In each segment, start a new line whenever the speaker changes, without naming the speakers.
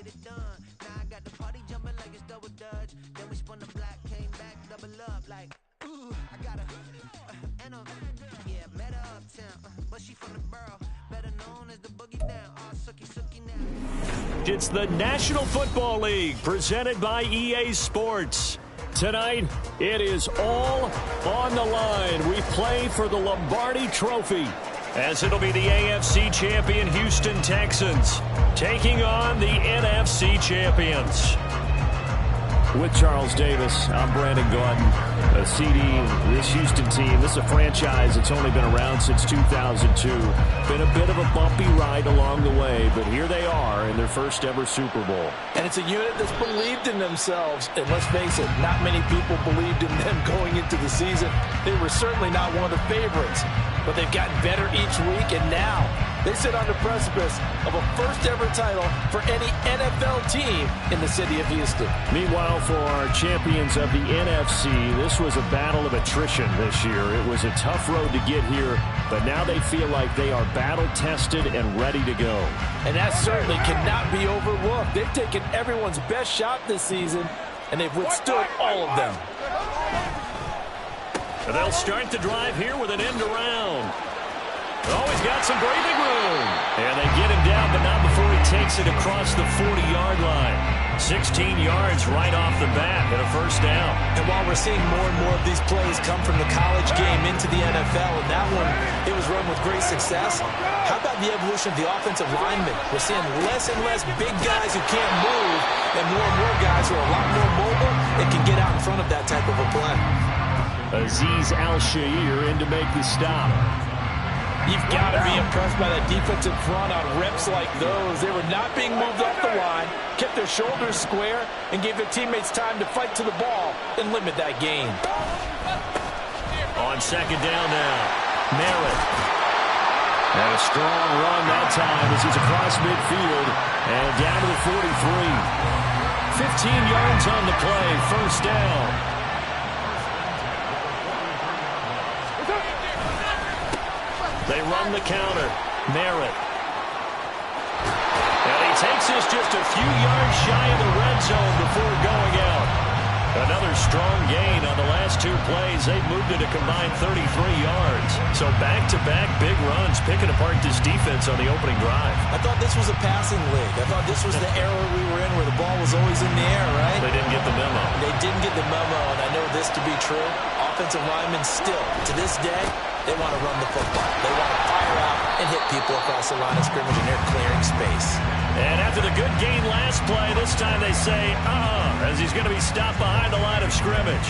get it done. Now I got the party jumping like it's double dutch. Then we spun the block, came back, double up like, ooh, I got her. And yeah, met her uptown, but she from the borough, better known as the boogie down. All sookie now.
It's the National Football League presented by EA Sports. Tonight, it is all on the line. We play for the Lombardi Trophy, as it'll be the AFC champion Houston Texans taking on the NFC champions.
With Charles Davis, I'm Brandon Gordon. CD, this Houston team, this is a franchise that's only been around since 2002. Been a bit of a bumpy ride along the way, but here they are in their first ever Super Bowl.
And it's a unit that's believed in themselves. And let's face it, not many people believed in them going into the season. They were certainly not one of the favorites. But they've gotten better each week, and now they sit on the precipice of a first-ever title for any NFL team in the city of Houston.
Meanwhile, for our champions of the NFC, this was a battle of attrition this year. It was a tough road to get here, but now they feel like they are battle-tested and ready to go.
And that certainly cannot be overlooked. They've taken everyone's best shot this season, and they've withstood all of them.
They'll start the drive here with an end around. Oh, he's got some breathing room. And they get him down, but not before he takes it across the 40-yard line. 16 yards right off the bat and a first down.
And while we're seeing more and more of these plays come from the college game into the NFL, and that one, it was run with great success, how about the evolution of the offensive linemen? We're seeing less and less big guys who can't move and more guys who are a lot more mobile and can get out in front of that type of a play.
Azeez Al-Shaair in to make the stop.
You've got to be impressed by that defensive front on reps like those. They were not being moved off the line, kept their shoulders square, and gave their teammates time to fight to the ball and limit that gain.
On second down now, Merritt. And a strong run that time as he's across midfield and down to the 43. 15 yards on the play, first down. They run the counter. Merritt. And he takes this just a few yards shy of the red zone before going out. Another strong gain on the last two plays. They've moved it a combined 33 yards. So back-to-back big runs, picking apart this defense on the opening drive.
I thought this was a passing league. I thought this was the era we were in where the ball was always in the air, right?
They didn't get the memo.
They didn't get the memo, and I know this to be true. Offensive linemen still, to this day, they want to run the football. They want to fire out and hit people across the line of scrimmage, and they're clearing space.
And after the good gain last play, this time they say, as he's going to be stopped behind the line of scrimmage.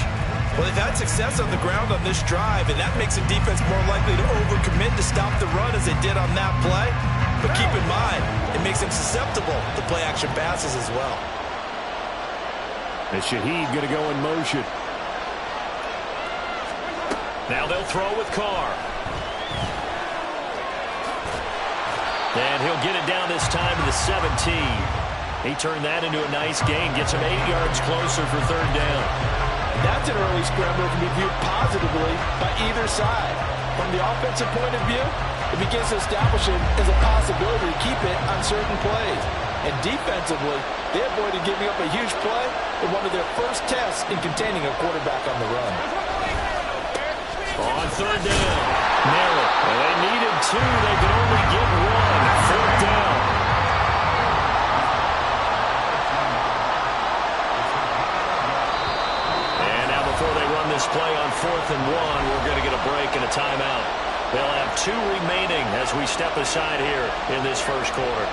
Well, they've had success on the ground on this drive, and that makes a defense more likely to overcommit to stop the run as they did on that play. But keep in mind, it makes them susceptible to play-action passes as well.
And Shaheed going to go in motion.
Now they'll throw with Carr. And he'll get it down this time to the 17. He turned that into a nice gain. Gets him 8 yards closer for third down.
That's an early scramble that can be viewed positively by either side. From the offensive point of view, it begins to establish it as a possibility to keep it on certain plays. And defensively, they avoided giving up a huge play in one of their first tests in containing a quarterback on the run.
On third down, Merritt. Well, they needed two. They could only get one. Fourth down. And now before they run this play on 4th and 1, we're going to get a break and a timeout. They'll have 2 remaining as we step aside here in this first quarter.